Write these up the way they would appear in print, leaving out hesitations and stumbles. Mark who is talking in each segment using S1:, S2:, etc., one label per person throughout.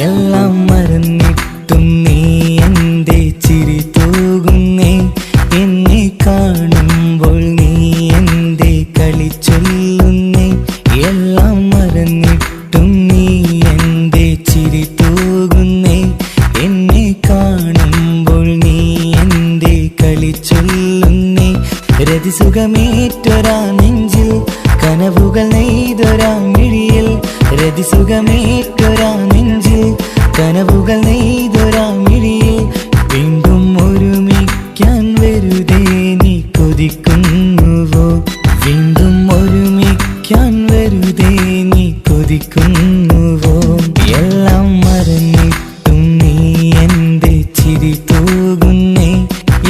S1: എല്ലാം മറന്നിട്ടും നീ എന്റെ ചിരി തൂകുന്നേ, എന്നെ കാണുമ്പോൾ നീ എന്റെ കളി ചൊല്ലുന്നേ. എല്ലാം മറന്നിട്ടും നീ എന്റെ ചിരി തൂകുന്നേ, എന്നെ കാണുമ്പോൾ നീ എന്റെ കളി ചൊല്ലുന്നേ. രതിസുഖമേറ്റൊരാ നെഞ്ചിൽ കനവുകൾ നെയ്തൊരാ മിഴിയിൽ, രതിസുഖമേറ്റൊരാ നെഞ്ചിൽ കനവുകൾ നെയ്തൊരാ മിഴിയിൽ. വീണ്ടും ഒരുമിക്കാൻ വെറുതെ നീ കൊതിക്കുന്നുവോ, വീണ്ടും ഒരുമിക്കാൻ വെറുതെ നീ കൊതിക്കുന്നുവോ. എല്ലാം മറന്നിട്ടും നീ എന്റെ ചിരി തൂകുന്നേ,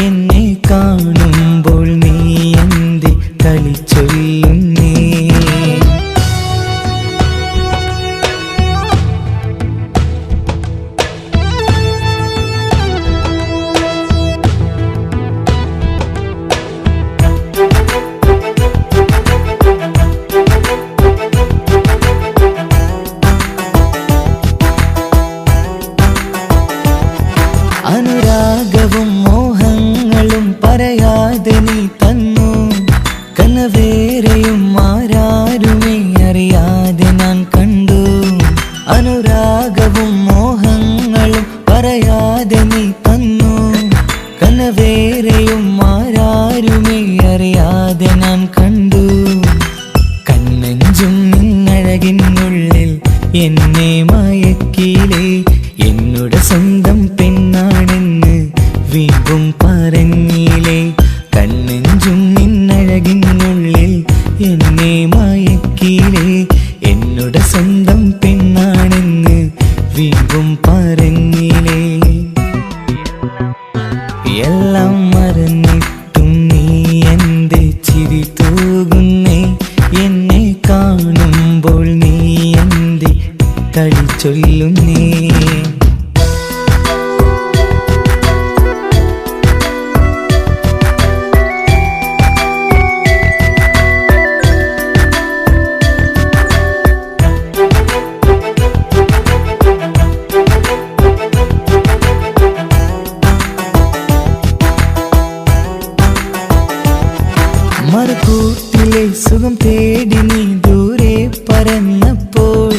S1: എന്നെ കാണുമ്പോൾ നീ എന്റെ കളി ചൊല്ലുന്നേ. അനുരാഗവും മോഹങ്ങളും പറയാതെ നീ തന്നു, കനവേറെയും ആരാരുമേ അറിയാതെ ഞാൻ കണ്ടു. അനുരാഗവും മോഹങ്ങളും പറയാതെ നീ തന്നു, കനവേറെയും ആരാരുമേ അറിയാതെ ഞാൻ കണ്ടു. കണ്ണഞ്ചും നിന്നഴകിനുള്ളിൽ എന്നെ മയക്കിയിലേ, എന്നുടെ സ്വന്തം പെണ്ണാണെന്ന് വീണ്ടും പറഞ്ഞില്ലേ. കണ്ണെഞ്ചും നിന്നഴകിനുള്ളിൽ എന്നെ മയക്കിയില്ലേ, എന്നുടെ സ്വന്തം പെണ്ണാണെന്ന് വീണ്ടും പറഞ്ഞില്ലേ. എല്ലാം മറന്നിട്ടും നീ എന്റെ ചിരി തൂകുന്നേ, എന്നെ കാണുമ്പോൾ നീ എന്റെ കളി ചൊല്ലുന്നേ. മറുകൂട്ടിലെ സുഖം തേടി നീ ദൂരെ പറന്നപ്പോൾ,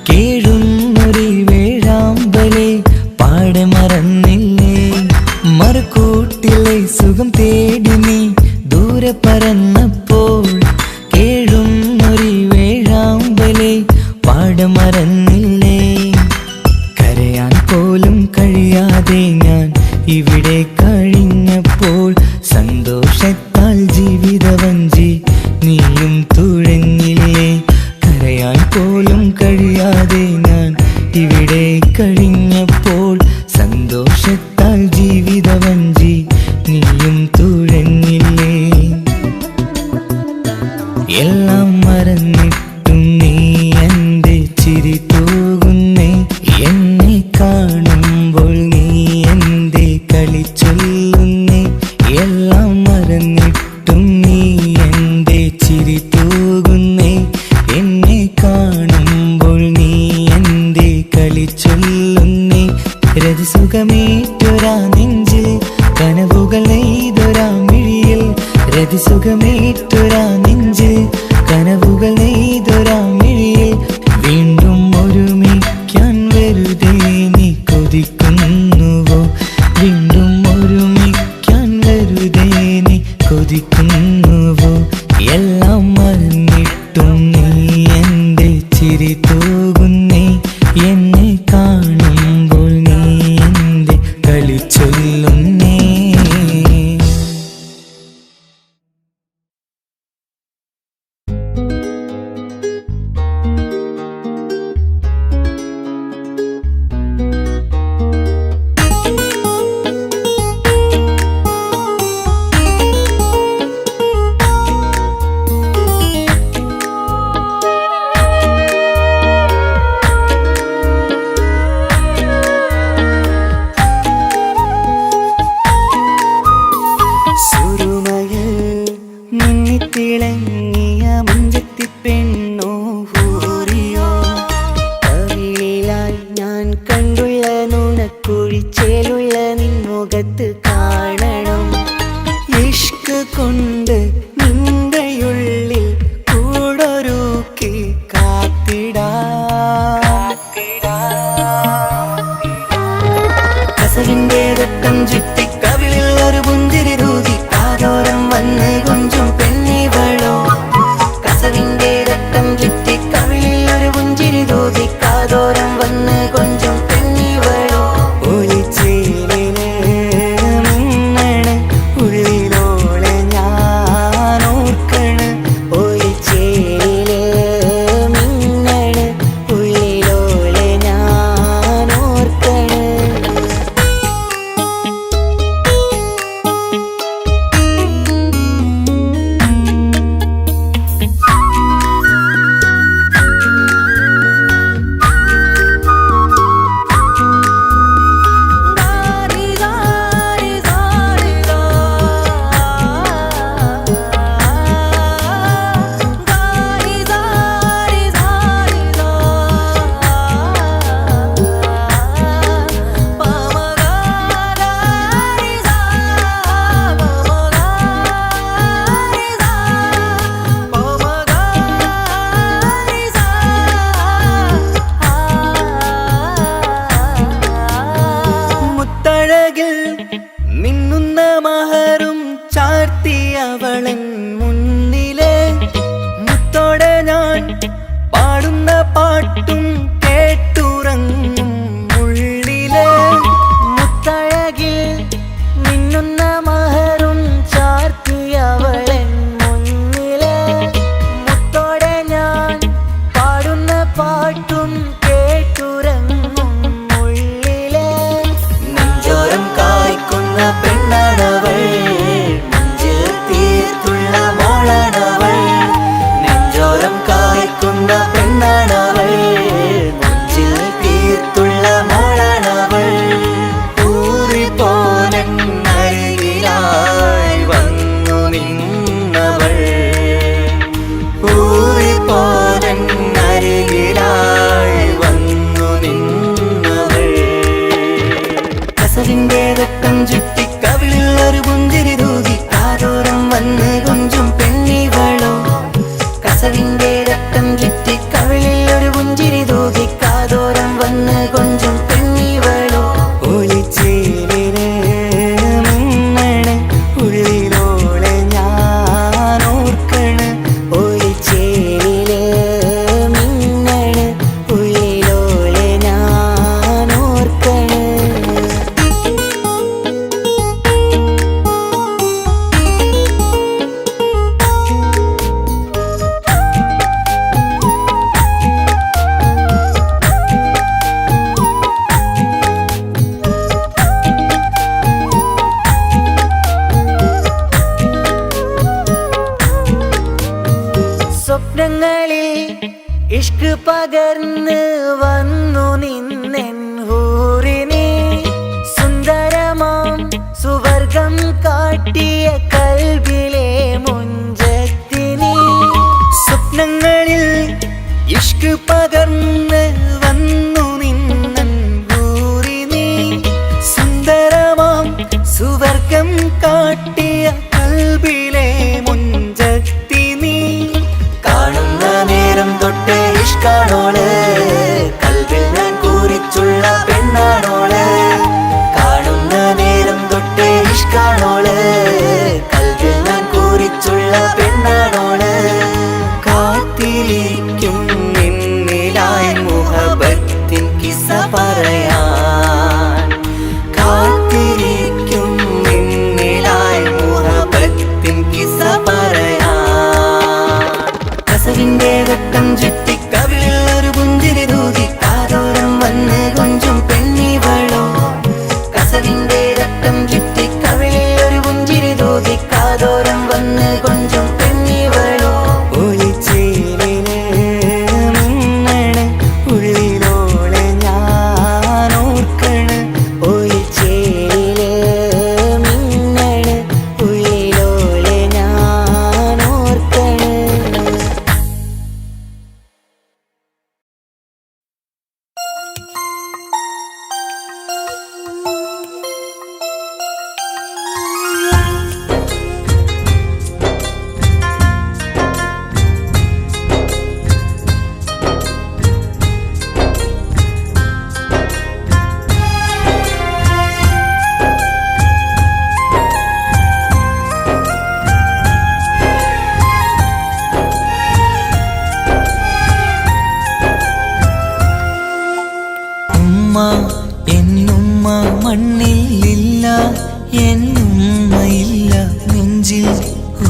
S1: കേഴുന്നൊരു വേഴാമ്പലെ പാടെ മറന്നില്ലേ. മറുകൂട്ടിലെ സുഖം തേടി നീ ദൂരെ പറന്നപ്പോൾ, കേഴുന്നൊരു വേഴാമ്പലെ പാടെ മറന്നില്ലേ. കരയാൻ പോലും കഴിയാതെ ഞാൻ ഇവിടെ കഴിഞ്ഞപ്പോൾ, സന്തോഷത്താൽ ജീവിതവഞ്ചി നീയും തുഴഞ്ഞില്ലേ. കരയാൻ പോലും കഴിയാതെ ഞാൻ ഇവിടെ കഴിഞ്ഞപ്പോൾ, സന്തോഷത്താൽ ജീവിതവഞ്ചി നീയും തുഴഞ്ഞില്ലേ. എല്ലാം മറന്നിട്ടും നീ എന്റെ ചിരി തൂകുന്നേ, എന്നെ കാണുമ്പോൾ നീ എന്റെ കളി ചൊല്ലുന്നേ. എല്ലാം മറന്നിട്ടും നീ എന്റെ ചിരി തൂകുന്നേ, എന്നെ കാണുമ്പോൾ നീ എന്റെ കളി ചൊല്ലുന്നേ. രതിസുഖമേറ്റൊരാ നെഞ്ചിൽ കനവുകൾ നെയ്തൊരാ മിഴിയിൽ, രതിസുഖമേറ്റൊരാ നെഞ്ചിൽ കനവുകൾ നെയ്തൊരാ മിഴിയിൽ. വീണ്ടും ഒരുമിക്കാൻ വെറുതെ നീ കൊതിക്കുന്നുവോ, വീണ്ടും ഒരുമിക്കാൻ വെറുതെ നീ കൊതിക്കുന്നുവോ. എല്ലാം മറന്നിട്ടും നീ എന്റെ ചിരി തൂകുന്നേ, എന്നെ കാണുമ്പോൾ നീ എന്റെ കളി ചൊല്ലുന്നേ. കൊണ്ട് നിന്റെയുള്ളിൽ കൂടൊരുക്കി കസവിന്റെ രക്തം ചുറ്റി കവിളിൽ ഒരു പുഞ്ചിരി തൂകി കാതോരം വന്ന് കൊഞ്ചും പെണ്ണിവളോ കസവിന്റെ രക്തം ചുറ്റി കവിളിൽ ഒരു പുഞ്ചിരി തൂകി കാതോരം വന്ന് കൊഞ്ചും പെണ്ണിവളോ ഒളിച്ചേലിന് മിന്നണ് ഉള്ളിലോളെ ഞാൻ ഓർക്കണ് ഒളിച്ചേലില് മിന്നണ് ഉള്ളിലോളെ ഞാൻ ഓർക്കണ് മിന്നുന്ന മഹറും ചാർത്തി അവളൻ മുന്നിലെ മുത്തോടെ ഞാൻ പാടുന്ന പാട്ടും കേട്ടുറങ്ങും ഉള്ളിലെ മുത്തഴകിൽ മിന്നുന്ന മഹറും ചാർത്തി അവളൻ മുന്നിലെ മുത്തോടെ ഞാൻ പാടുന്ന പാട്ടും കേട്ടുറങ്ങും ഉള്ളിലെ നെഞ്ചോരം കായ്ക്കുന്ന പെണ്ണാണവൾ നെഞ്ചിൽ തീർത്തുള്ള മോളാണവൾ നെഞ്ചോരം കായ്ക്കുന്ന പെണ്ണാണവൾ നെഞ്ചിൽ തീർത്തുള്ള മോളാണവൾ ഊറിപ്പോലൻ അരികിലായി വന്നു നിന്നവൾ ഊറിപ്പോലൻ അരികിലായി വന്നു നിന്നവൾ കസവിന്റെ രക്തം ചുറ്റി കവിളിൽ ഒരു പുഞ്ചിരി തൂകി കാതോരം വന്ന് കൊഞ്ചും പെണ്ണിവളോ കസവിന്റെ രക്തം ചുറ്റി കവിളിൽ ഒരു പുഞ്ചിരി തൂകി കാതോരം വന്ന് കൊഞ്ചും പെണ്ണിവളോ ഒളിച്ചേലിന് മിന്നണ് ഉള്ളിലോളെ ഞാൻ ഓർക്കണ് ഒളിച്ചേലില് മിന്നണ് ഉള്ളിലോളെ ഞാൻ ഓർക്കണ് സ്വപ്നങ്ങളിൽ ഇഷ്ക് പകർന്ന് വന്നു നിന്നെൻ ഹൂറിനെ സുന്ദരമാം സുവർഗം കാട്ടിയ കൽബിലെ മുഞ്ചത്തിനെ സ്വപ്നങ്ങളിൽ ഇഷ്ക് പകർന്ന് വന്നു നിന്നെൻ ഹൂറിനെ സുന്ദരമാം സുവർഗം കാട്ടിയ കൽബിലെ മുഞ്ചത്തിനെ കാണുന്ന നേരം തൊട്ട് ഇഷ്കാണോള് കൽവിൽ ഞാൻ കൂറിച്ചുള്ള പെണ്ണാണോള് കാണുന്ന നേരം തൊട്ട് ഇഷ്കാണോള് കൽവിൽ ഞാൻ കൂറിച്ചുള്ള പെണ്ണാണോള് കാത്തിരിക്കും നിന്നിലായി മുഹബത്തിൻ കിസ്സ പറയാൻ കാത്തിരിക്കും നിന്നിലായി മുഹബത്തിൻ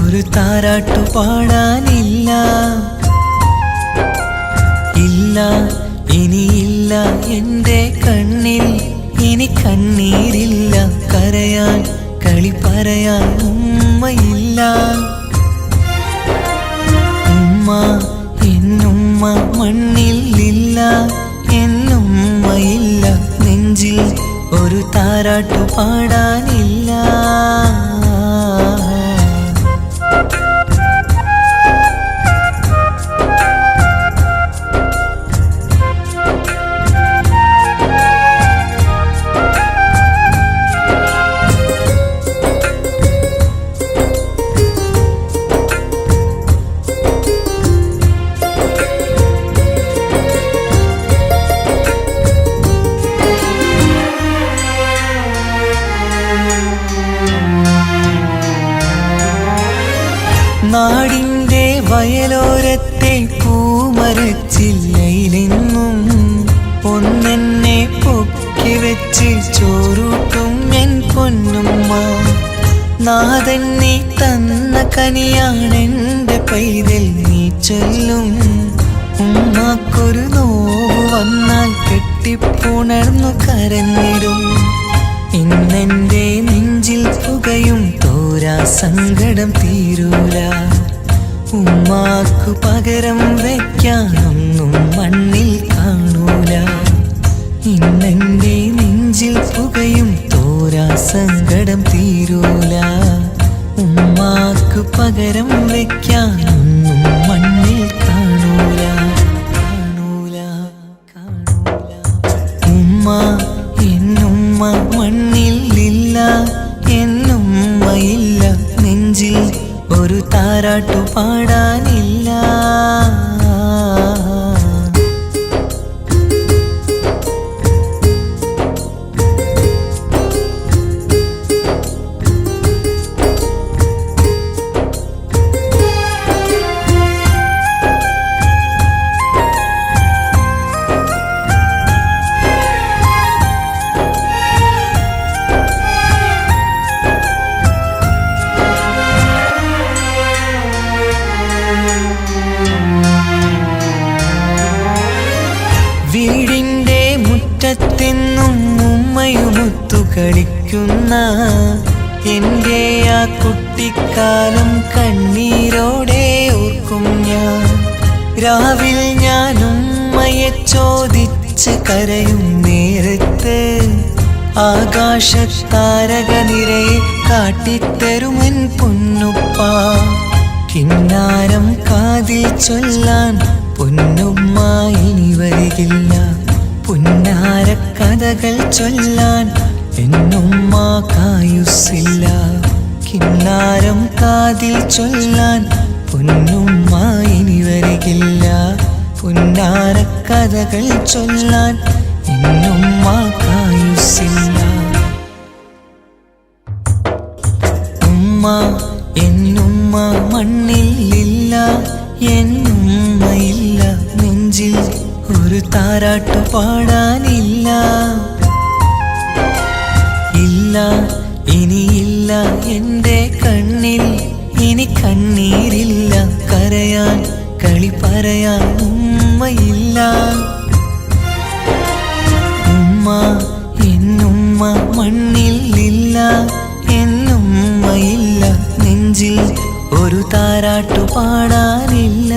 S1: ഒരു താരാട്ടു പാടാനില്ല. ഇല്ല ഇനിയില്ല എൻ്റെ കണ്ണിൽ ഇനി കണ്ണീരില്ല. കരയാൻ കളി പറയാൻ ഉമ്മയില്ല. ഉമ്മ എന്നുമ്മ മണ്ണിലില്ല, എന്നുമ്മയില്ല. നെഞ്ചിൽ ഒരു താരാട്ടു പാടാനില്ല. നാടിൻ്റെ വയലോരത്തെ പൂമരച്ചില്ലയിലെന്നും ഒന്നെന്നെ പൊക്കി വെച്ച് ചോറൂട്ടും എൻ പൊന്നുമ്മ. നാഥൻ നീ തന്ന കനിയാണെൻ്റെ പൈതൽ നീ ചൊല്ലും. ഉമ്മാക്കൊരു നോവ് വന്നാൽ കെട്ടിപ്പുണർന്നു കരഞ്ഞിടും. ഇന്നെൻ്റെ നെഞ്ചിൽ പുകയും തോരാ സങ്കടം തീരൂല. ഉമ്മാക്കു പകരം വയ്ക്കാനൊന്നും മണ്ണിൽ കാണൂല. ഇന്നെൻ്റെ നെഞ്ചിൽ പുകയും തോരാ സങ്കടം തീരൂല. ഉമ്മാക്കു പകരം വയ്ക്കാനൊന്നും മണ്ണിൽ കാണൂല. കാണൂല കാണൂല. ഉമ്മ എന്നുമ്മ മണ്ണിലില്ല, എന്നുമ്മയില്ല. നെഞ്ചിൽ ഒരു താരാട്ടു പാടാനില്ല. വീടിൻ്റെ മുറ്റത്തെന്നും ഉമ്മയുമൊത്തു കളിക്കുന്ന എൻ്റെ ആ കുട്ടിക്കാലം കണ്ണീരോടെ ഓർക്കും ഞാൻ. രാവിൽ ഞാൻ ഉമ്മയെ ചോദിച്ച് കരയും നേരത്ത് ആകാശത്താരക നിറയെ കാട്ടിത്തരുമെൻ പൊന്നുപ്പ. കിന്നാരം കാതിൽ ചൊല്ലാൻ പൊന്നുമ്മ ഇനി വരികില്ല. പുന്നാര കഥകൾ ചൊല്ലാൻ എന്നുമ്മ കായുസ്സില്ല. കിന്നാരം കാതിൽ ചൊല്ലാൻ പൊന്നുമ്മ ഇനി വരികില്ല. പുന്നാര കഥകൾ ചൊല്ലാൻ എന്നുമ്മ കായുസ്സില്ല. ഉമ്മ എന്നുമ്മ മണ്ണിലില്ല, എന്നുമ്മയില്ല. നെഞ്ചിൽ ഒരു താരാട്ടു പാടാനില്ല. ഇല്ല ഇനിയില്ല എൻ്റെ കണ്ണിൽ ഇനി കണ്ണീരില്ല. കരയാൻ കളി പറയാൻ ഉമ്മയില്ല. ഉമ്മ എന്നുമ്മ മണ്ണിലില്ല, എന്നുമ്മയില്ല. നെഞ്ചിൽ ഒരു താരാട്ടു പാടാനില്ല.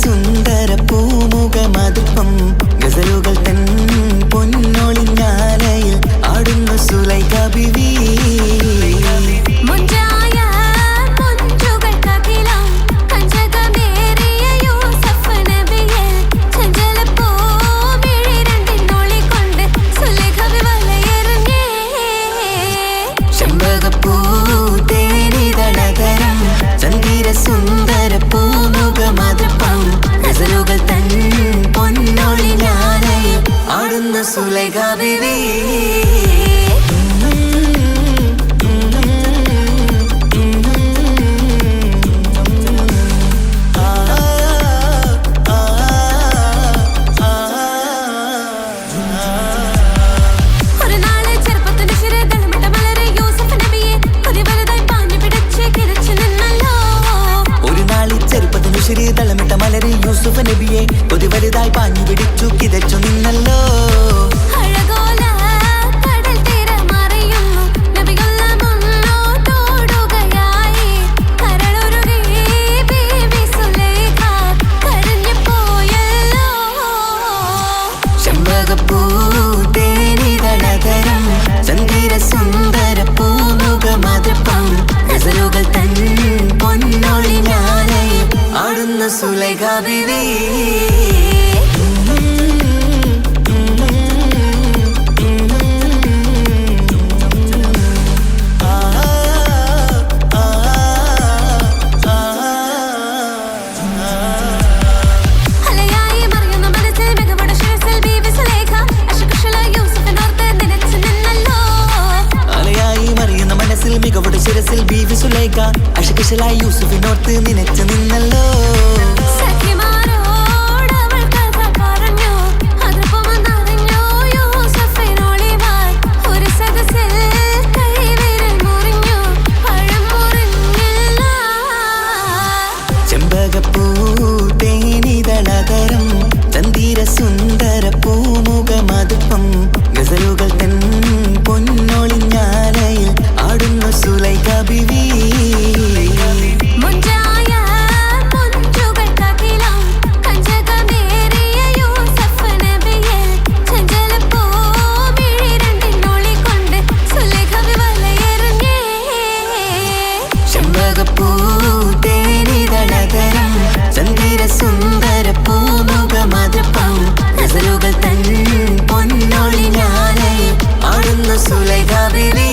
S1: സുന്ദര പൂമുഖമതുപ്പം ഗസലുകൾ തൻ പൊന്നൊളിഞ്ഞാലയിൽ ആടുന്നു സുലൈഖ ബീവി. സുന്ദര പൂമുഖമതുപ്പം ഗസലുകൾ തൻ പൊന്നൊളിഞ്ഞാലയിൽ ആടുന്നു സുലൈഖ ബീവി. തളമിട്ട മലരെ യൂസുഫ് നബിയെ കൊതി വലുതായി പാഞ്ഞു പിടിച്ചു കിതച്ചു നിന്നല്ലോ. ചെമ്പകപ്പൂ തേനിതളതരം ചന്ദിര സുന്ദര പൂമുഖമതുപ്പം ഗസലുകൾ തൻ പൊന്നൊളിഞ്ഞാലയിൽ ആടുന്നു സുലൈഖ ബീവി. മികവുടെ ശിരസിൽ ബീവി സുലൈഖ അശകിശലായി യൂസുഫിനോർത്ത് നിനച്ചു നിന്നല്ലോ. ചെമ്പകപ്പൂ തേനിതളതരം ചന്ദിര സുന്ദര പൂമുഖമതുപ്പം ഗസലുകൾ തൻ പൊന്നൊളിഞ്ഞാലയിൽ ആടുന്നു സുലൈഖ ബീവി. ചെമ്പകപ്പൂ തേനിതളതരം ചന്ദിര സുന്ദര പൂമുഖമതുപ്പം ഗസലുകൾ തൻ പൊന്നൊളിഞ്ഞാലയിൽ ആടുന്നു സുലൈഖ ബീവി.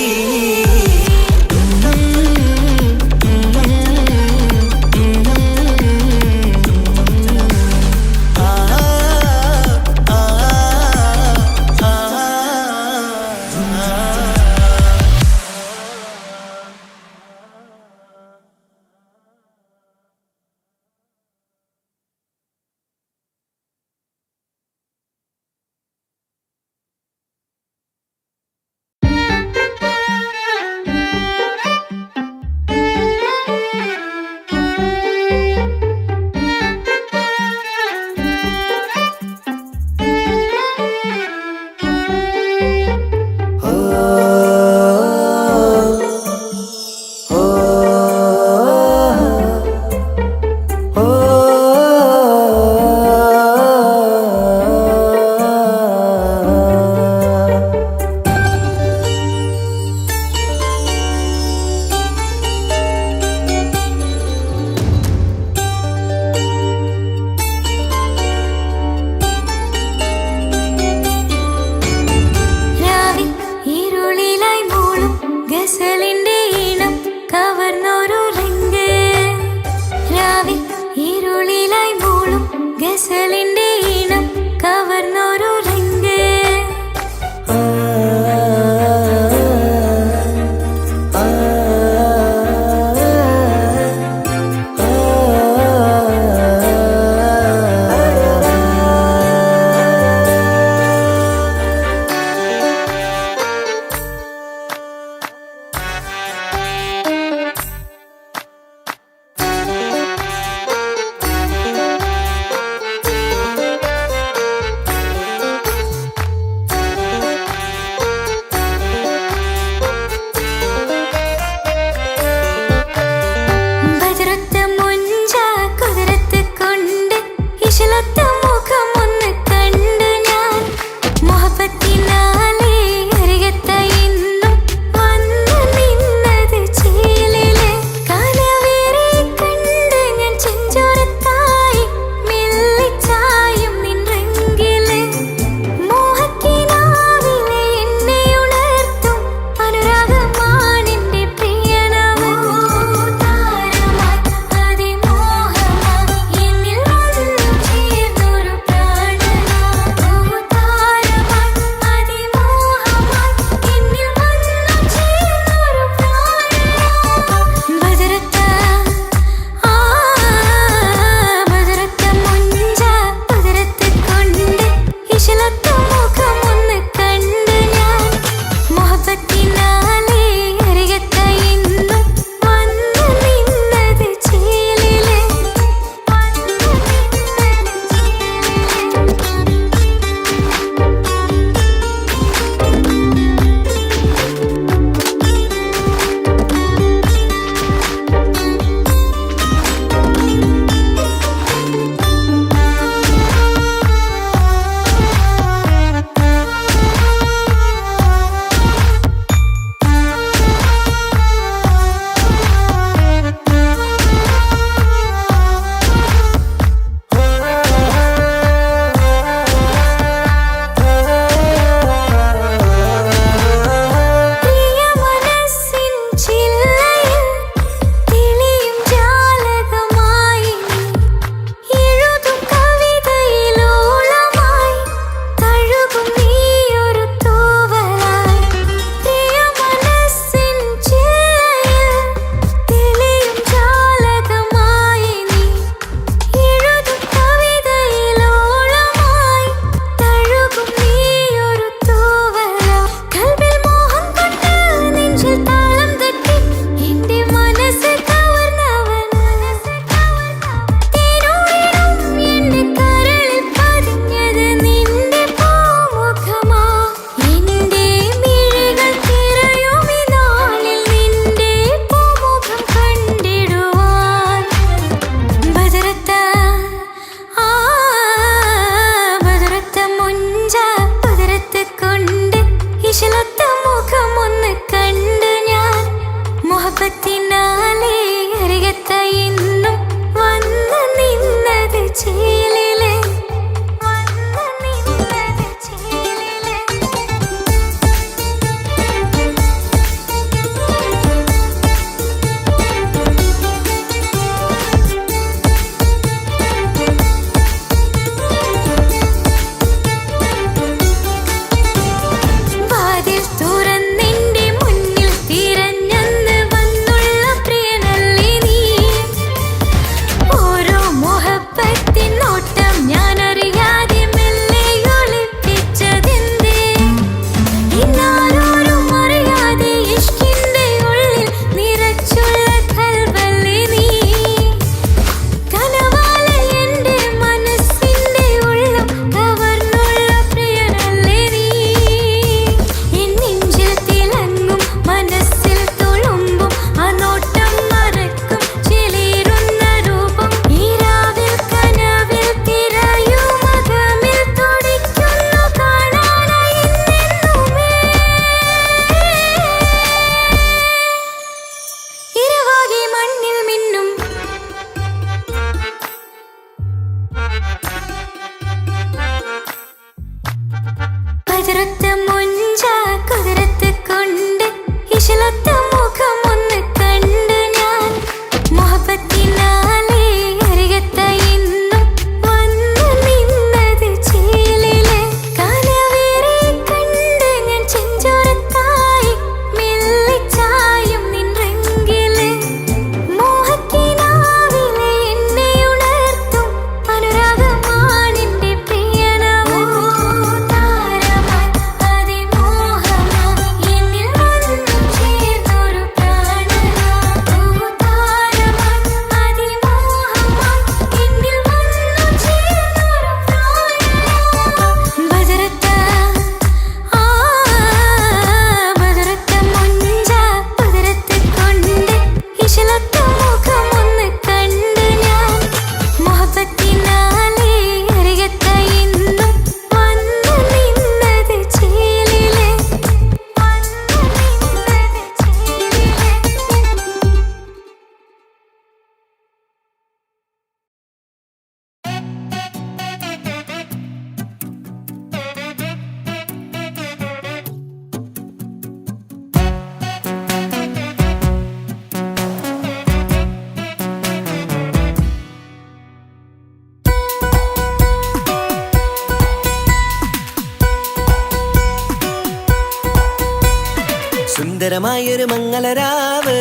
S1: സുന്ദരമായൊരു മംഗളരാവ്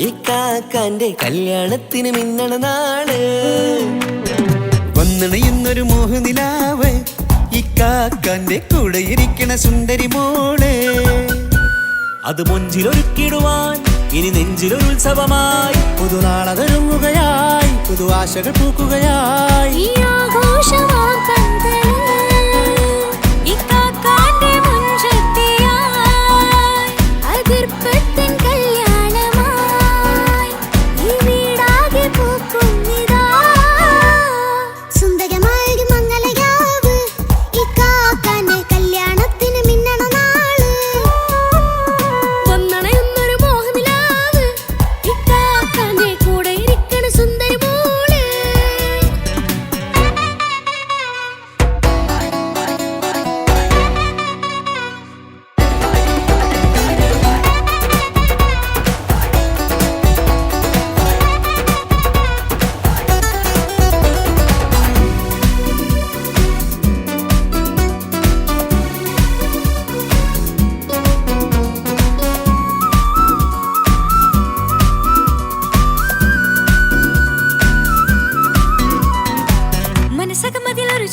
S1: ഇക്കാക്കാന്റെ കല്യാണത്തിന് മിന്നണ നാള്. വന്നിണയുന്നൊരു മോഹനിലാവ് ഇക്കാക്കാന്റെ കൂടെ ഇരിക്കണ സുന്ദരി മോള്. അത് മുഞ്ചിലൊരുക്കിടുവാൻ ഇനി നെഞ്ചിലൊരു ഉത്സവമായി പുതുനാളതൊരുങ്ങുകയായി പുതു ആശകൾ പൂക്കുകയായി.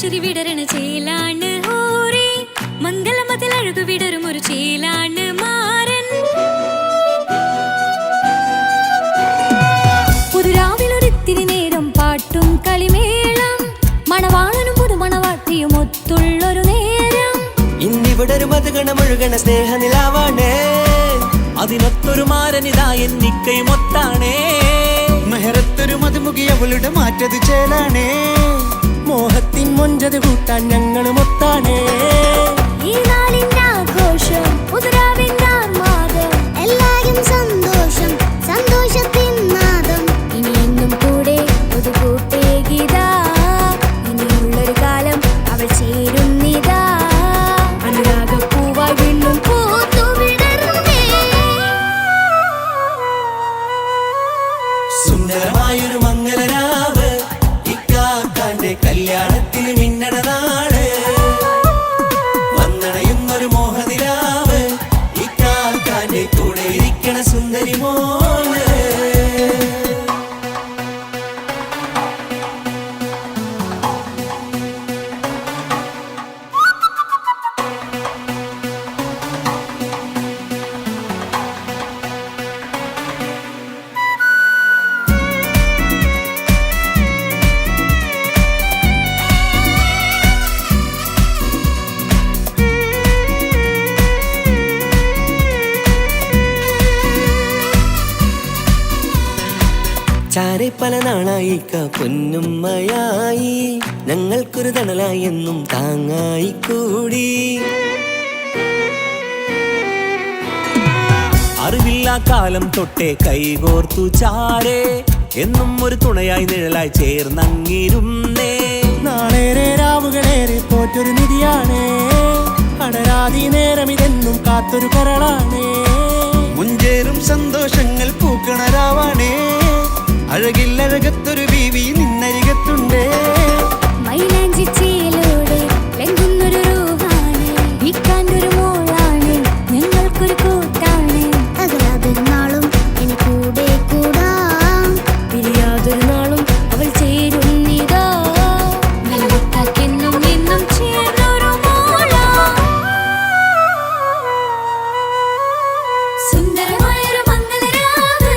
S2: ചിരി വിടരണ ചേലാണ് ഹോറി മംഗളമതിൽ അഴകു വിടരും ഒരു ചേലാണ് മാരൻ. പുതുരാവിലൊരിത്തിരി നേരം പാട്ടും കളിമേളം മണവാളനും പുതുമണവാട്ടിയും ഒത്തുള്ളൊരു നേരം.
S1: ഇന്നിവിടെ ഒരു മധുഗണമൊഴുകണ സ്നേഹനിലാവാണേ അതിനൊത്തൊരു മാരനിതാ എന്നിക്കയും ഒത്താണേ. മെഹറത്തൊരു മധുമുഖി അവളുടെ മാറ്റത് ചേലാണേ മോഹത്തിൻ മൊഞ്ചത് കൂട്ടാൻ ഞങ്ങളും ഒത്താണേ.
S2: ഈ നാളിന്റെ ആഘോഷം പുതുരാവിന്റെ ആർമാദം എല്ലാരും സന്തോഷം സന്തോഷത്തിൻ നാദം. ഇനി എന്നും കൂടെ പുതുകൂട്ടേ ഗീതാ ഇനിയുള്ളൊരു കാലം അവൾ ചേരുന്നിതാ അനുരാഗപ്പൂവായി വീണ്ടും പൂത്തു വിടർന്നേ.
S1: സുന്ദരമായൊരു മംഗളരാവ് ഇക്കാക്കാന്റെ കല്യാണത്തിന് മിന്നണ നാള്. വന്നണയുന്നൊരു മോഹനിലാവ് ഇക്കാക്കാന്റെ കൂടെ ഇരിക്കണ സുന്ദരി മോള്. ചാരെ പല നാളായിക്ക പൊന്നുമ്മയായി ഞങ്ങൾക്കൊരു തണലായി എന്നും താങ്ങായി കൂടി. അറിവില്ലാ കാലം തൊട്ടേ കൈകോർത്തു ചാരേ എന്നും ഒരു തുണയായി നിഴലായി ചേർന്നങ്ങിരുന്നേ.
S3: നാളേറെ രാവുകളേറെ തോറ്റൊരു നിധിയാണേ അടരാതി നേരം ഇതെന്നും കാത്തൊരു കരളാണേ.
S1: മുഞ്ചേറും സന്തോഷങ്ങൾ പൂക്കണരാവാണേ അഴകില്ലഴകത്തൊരു ബീവി നിന്നരികത്തുണ്ടേ.
S2: മൈലാഞ്ചി ചേലോടെ ലംഘുന്നൊരു റൂഹാണ് ഇക്കാണ്ടൊരു മോളാണ് ഞങ്ങൾക്കൊരു കൂട്ടാണ്. അകലാതൊരു നാളും ഇനി കൂടെ കൂടാം പിരിയാതൊരു നാളും അവൾ ചേരുന്നിതാ മെല്ലക്കാക്കെന്നും എന്നും ചേർന്നൊരു മോളാ. സുന്ദരമായൊരു മംഗളരാവ്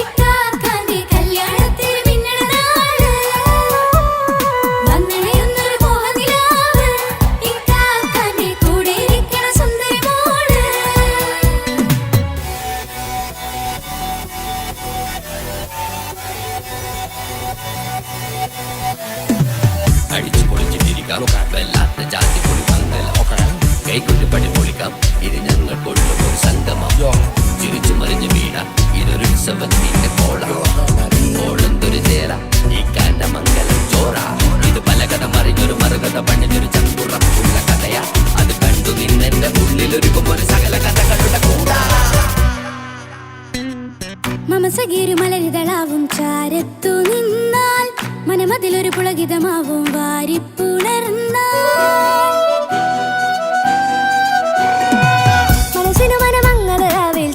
S2: ഇക്കാക്കാന്റെ കല്യാണത്തിന് മിന്നണ നാള്. വന്നണയുന്നൊരു മോഹനിലാവ് ഇക്കാക്കാന്റെ കൂടെ ഇരിക്കണ സുന്ദരി മോള്.
S4: അടിച്ചു പൊളിച്ചിട്ടിരിക്കാം വല്ലാത്ത ജാതി പൊളി മംഗലം കൈകൊണ്ട് പടി പൊളിക്കാം ഇത് ഞങ്ങൾ കൊള്ളും ഒരു സംഗമം ചിരിച്ചു മറിഞ്ഞു വീഴാം ഇതൊരു ഉത്സവത്തിന്റെ കോളന്തൊരു ചേര ഈ കാണ്ട മംഗലം ചോറ. ഇത് പലകഥ മറിഞ്ഞൊരു മറുകഥ പണിഞ്ഞൊരു ചങ്കുറപ്പുള്ള കഥയാ അത് കണ്ടു നിന്നെന്റെ ഉള്ളിലൊരുക്കും ഒരു സകല കഥകളുടെ കൂടാ.
S2: മമസഗീരു മലരിതളാവും ചാരത്തു നിന്നാൽ മനമതിലൊരു പുളകിതമാവും വാരിപ്പുണർന്നാൽ മനസ്സിനു മനമംഗളരാവിൽ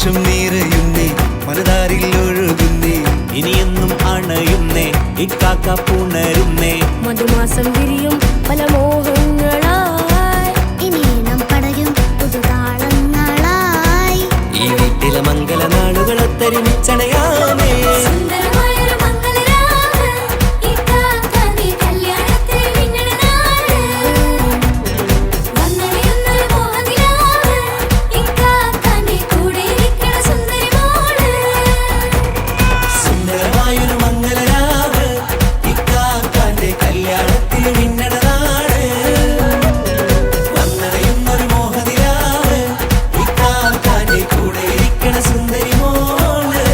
S1: സന്തോഷം നിറയുന്നേ മനതാരിൽ ഒഴുകുന്നേ
S3: ഇനിയെന്നും അണയുന്നേ ഇക്കാക്ക പുണരുന്നേ
S5: മധുമാസം വിരിയും പല മോഹങ്ങളായി
S2: ഇനി നാം പടരും പുതുതാളങ്ങളായി
S3: ഈ വീട്ടിലെ മംഗള നാളുകളൊത്തരിമിച്ചണയാമേ
S2: സുന്ദരമായൊരു മംഗളരാവ് ഇക്കാക്കാന്റെ കല്യാണത്തിൽ മിന്നണ നാള് വന്നണിയുന്നൊരു മോഹനിലാവ് ഇക്കാക്കാന്റെ കൂടെ ഇരിക്കണ സുന്ദരി മോള്
S3: സുന്ദരമായൊരു മംഗളരാവ് ഇക്കാക്കാന്റെ കല്യാണത്തിൽ മിന്നണ നാട് വന്നടയുന്നൊരു മോഹനിലാവ് ഇക്കാക്കാന്റെ കൂടെ ഇരിക്കണ സുന്ദരി മോള്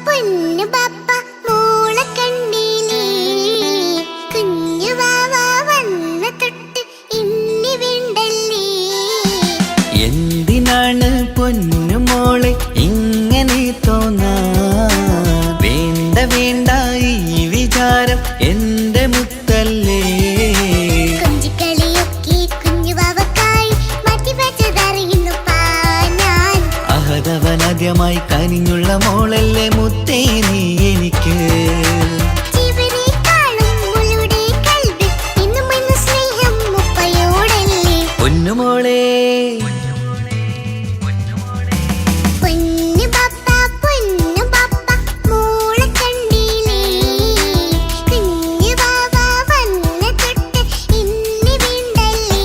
S2: പൊന്നു പപ്പ മോളെ കണ്ടില്ലേ കുഞ്ഞു വാവ വന്ന തൊട്ട് ഇന്നി വിണ്ടല്ലേ
S1: എന്തിനാണ് പൊന്നുമോളെ ഇങ്ങനെ തോന്നാ വേണ്ട വേണ്ട ഈ വിചാരം എന്റെ മുത്തല്ലേ
S2: കൊഞ്ചിക്കളിയൊക്കെ കുഞ്ഞു വാവക്കായി മാറ്റി വെച്ചതറിയുന്നു ഞാൻ
S1: അഹതവനാദ്യമായി കനിഞ്ഞുള്ള മോളല്ലേ മുത്തേ നീ എനിക്ക്
S2: ജീവനേക്കാളും മുളുടെ കൽവിൽ ഇന്നും ഇന്ന് സ്നേഹം മുപ്പയോടല്ലേ
S1: പൊന്നുമോളെ
S2: പൊന്നു പപ്പ മോളെ കണ്ടില്ലേ കുഞ്ഞു വാവ വന്ന തൊട്ട് ഇന്നി വീണ്ടല്ലേ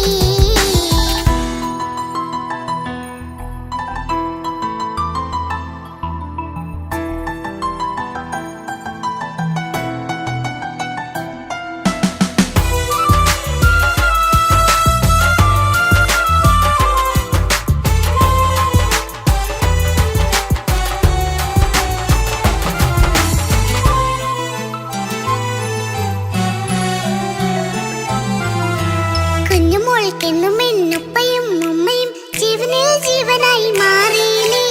S2: കുഞ്ഞുമോൾക്കെന്നും എന്നുപ്പയും ഉമ്മയും ജീവനിൽ ജീവനായി മാറിയില്ലേ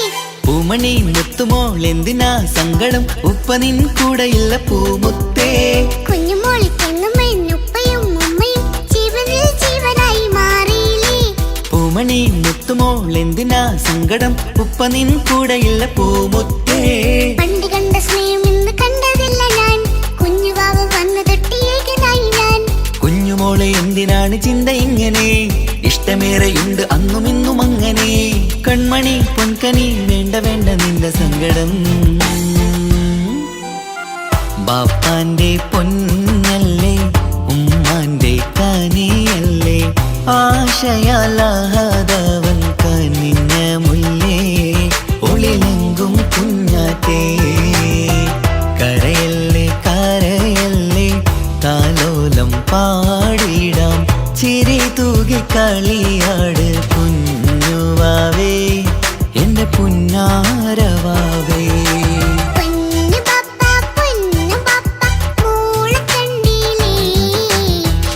S1: പൂമണി മുത്തുമോൾ എന്തിനാ സങ്കടം ഉപ്പ നിൻ കൂടെയില്ല പൂമുത്തേ
S2: കുഞ്ഞുമോൾക്കെന്നും എന്നുപ്പയും ഉമ്മയും ജീവനിൽ ജീവനായി മാറിയില്ലേ
S1: പൂമണി മുത്തുമോൾ എന്തിനാ സങ്കടം ഉപ്പ നിൻ കൂടെയില്ല പൂമുത്തേ
S2: പണ്ട് കണ്ട സ്നേഹം ഇന്ന് കണ്ടതില്ല ഞാൻ കുഞ്ഞുവാവ വന്ന തൊട്ടിയേകനായി ഞാൻ
S1: കുഞ്ഞുമോളെ എന്തിനാണ് ചിന്ത ഇങ്ങനെ ഇഷ്ടമേറെയുണ്ട് അന്നും ഇന്നും അങ്ങനെ കൺമണി പൊൻകനി വേണ്ട വേണ്ട നിന്റെ സങ്കടം ബാപ്പാന്റെ പൊന്നല്ലേ ഉമ്മാന്റെ കനിയല്ലേ ആശയാലാഹതവൻ കനിഞ്ഞ മുല്ലേ ഒളിലെങ്കും കുഞ്ഞാറ്റേ കരയല്ലേ കരയല്ലേ താലോലം പാടിടാം ചിരി തൂകി കളിയാട് കുഞ്ഞുവാവേ എന്റെ പുന്നാരവാവേ
S2: പൊന്നു പപ്പ മോളെ കണ്ടില്ലേ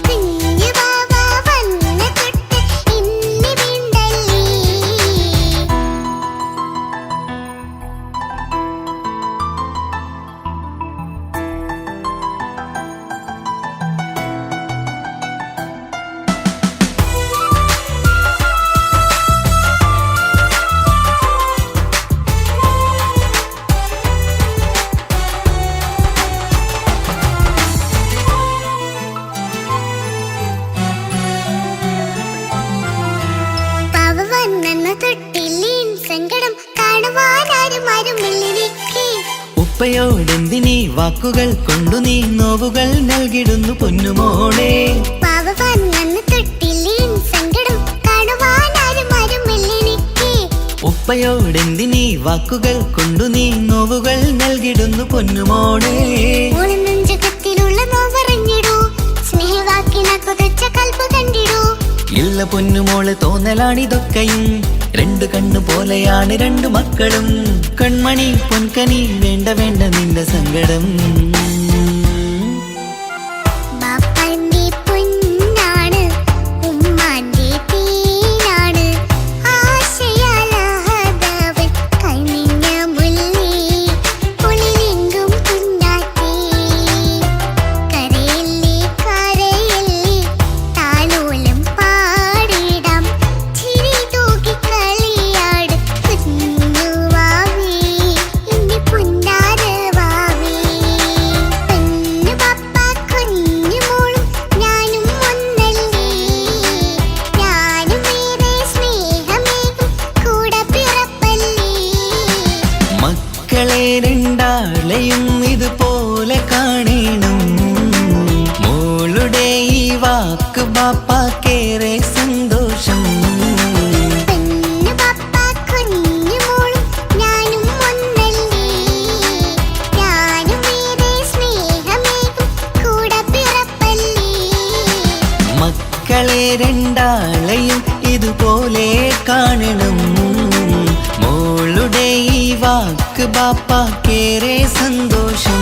S2: കുഞ്ഞുവാവ വന്ന തൊട്ട് ഇന്നി വീണ്ടല്ലേ പാവ വന്ന തൊട്ടില്ലേ സങ്കടം മാറുമെല്ലിനിക്ക്.
S1: ഉപ്പയോടെന്തിനീ വാക്കുകൾ കൊണ്ടു നീ നോവുകൾ നൽകിടുന്നു പൊന്നുമോളെ.
S2: പാവവാൻ അന്ന് തൊട്ടില്ലേ സങ്കടം കാണുവാൻ ആരും ആരുമില്ലെനിക്ക്.
S1: ഉപ്പയോടെന്തിനീ വാക്കുകൾ കൊണ്ടു നീ നോവുകൾ നൽകിടുന്നു പൊന്നുമോളെ.
S2: മോളെ നെഞ്ചകത്തിലുള്ള നോവറിഞ്ഞിടൂ, സ്നേഹവാക്കിന കൊതച്ച കൽപ്പ് കണ്ടിടൂ.
S1: ഇല്ല പൊന്നുമോളെ തോന്നലാണിതൊക്കെയും, രണ്ടു കണ്ണു പോലെയാണ് രണ്ടു മക്കളും. കൺമണി പൊൻകനി വേണ്ട വേണ്ട നിന്റെ സങ്കടം.
S2: ബാപ്പാന്റെ പൊന്നാണ്, ഉമ്മാന്റെ തേനാണ്, ആശയാലാഹതവൻ കൈനിഞ്ഞ മുല്ലേ, കുളിലെങ്കും കുഞ്ഞാറ്റേ. കരയല്ലേ കരയല്ലേ താലോലം പാടിടാം, ചിരി തൂക്കി കളിയാട് കുഞ്ഞുവാവേ, എന്റെ പൊന്നാരവാവേ. പൊന്നു പപ്പ കുഞ്ഞു മോളും ഞാനും ഒന്നല്ലേ, ഞാനും ഏറെ സ്നേഹമേകും കൂടെ പിറപ്പല്ലേ.
S1: മക്കളെ രണ്ടാളെയും ഇതുപോലെ കാണണം. മോളുടെ ഈ വാക്ക് ബാപ്പാക്കേറെ സന്തോഷം.
S2: പൊന്നു പപ്പ കുഞ്ഞു മോളും ഞാനും ഒന്നല്ലേ, ഞാനും ഏറെ സ്നേഹമേകും കൂടെ പിറപ്പല്ലേ.
S1: മക്കളെ രണ്ടാളെയും ഇതുപോലെ കാണണം. മോളുടെ ഈ വാക്ക് ബാപ്പാക്കേറെ സന്തോഷം.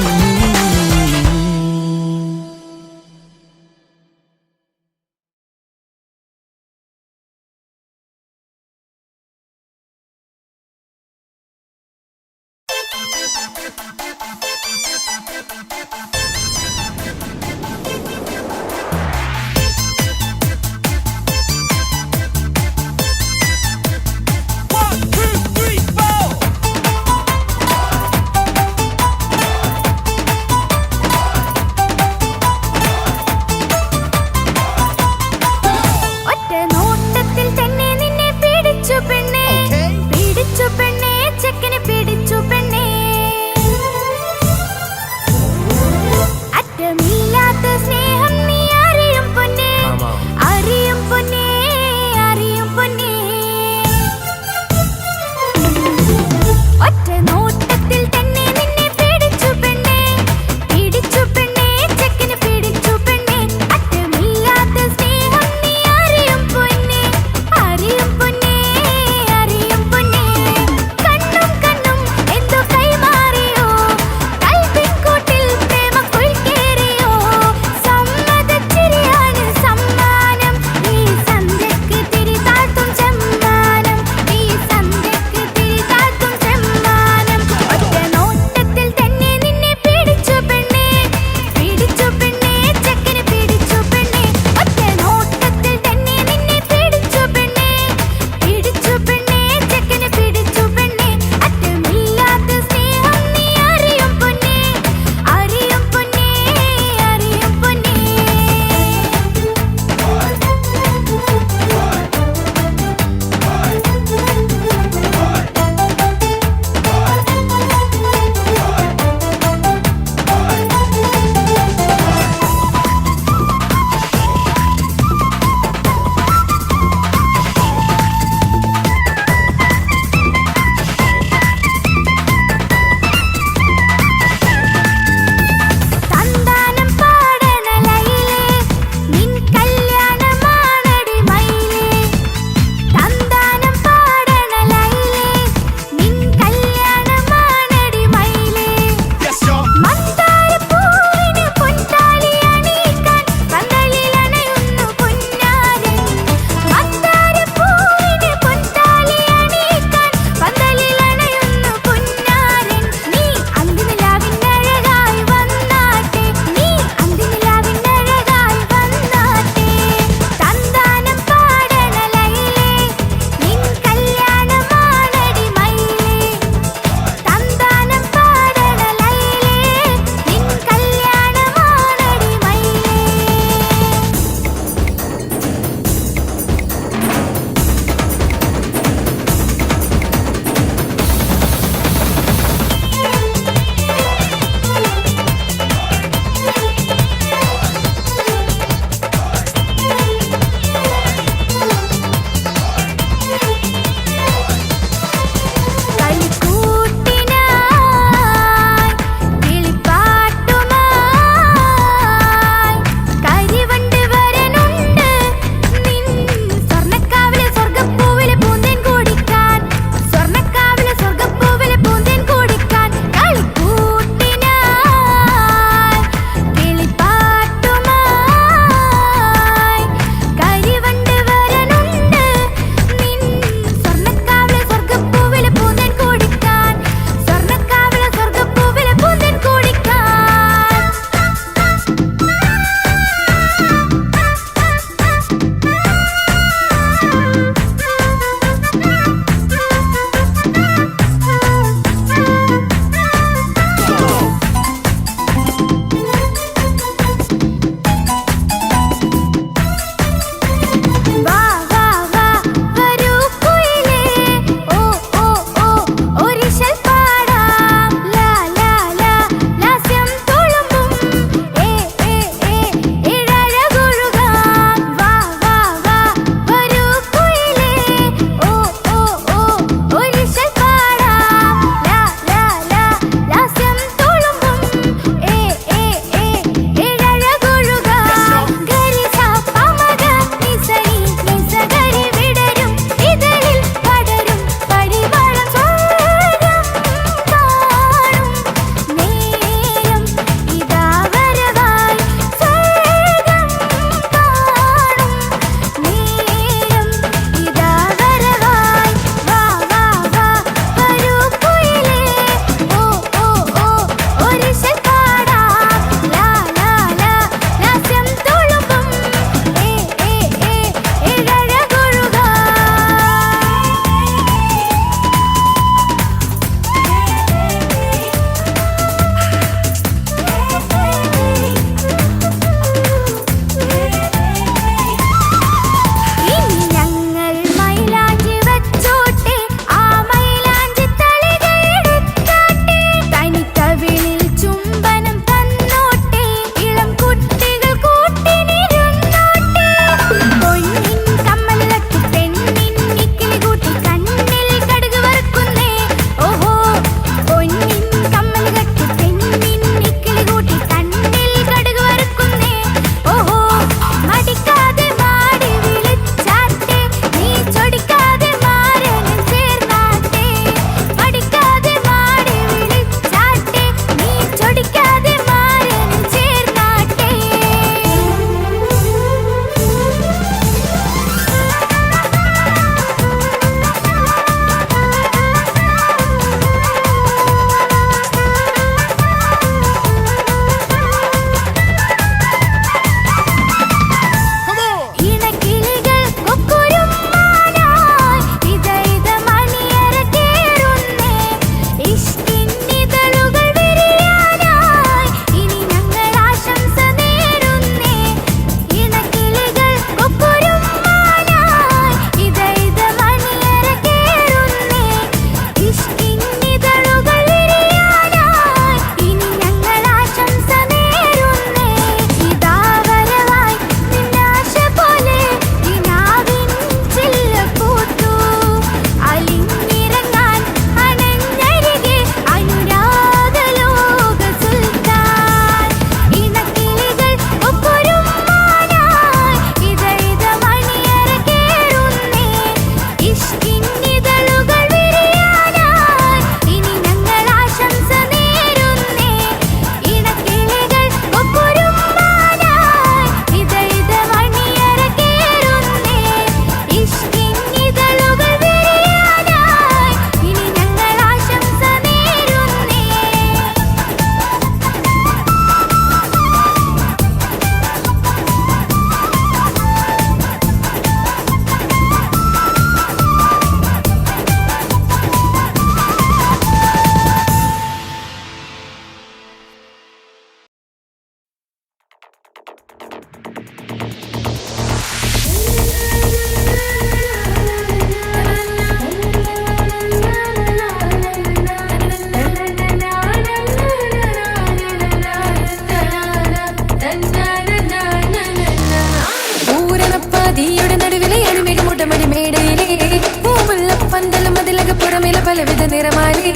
S5: പൂവുള്ള പന്തലും അതിലക പുറമില പലവിധ നിറമാലേ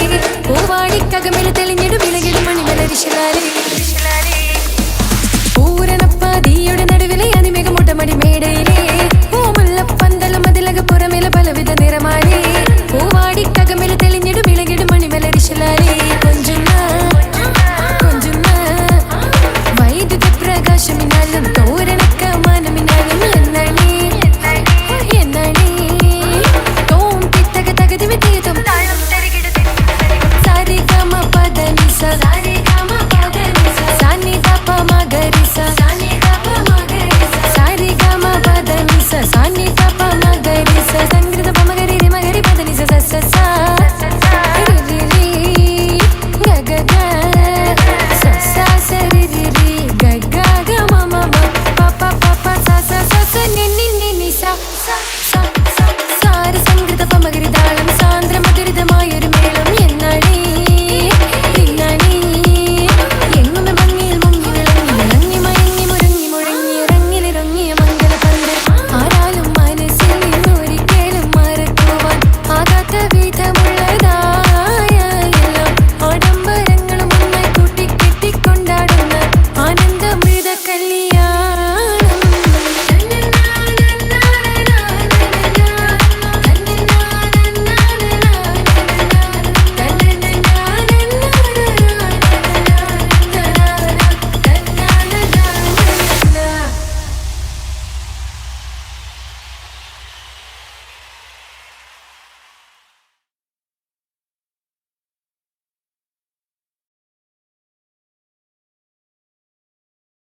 S5: പൂവാടിക്കകമില് തെളിഞ്ഞിടും വിലകിടും മണിമലരിശലാലേ പൂരണപ്പാതിയുടെ നടുവിലെ അനിമേഘ മുട്ടമടി മേടയിലേ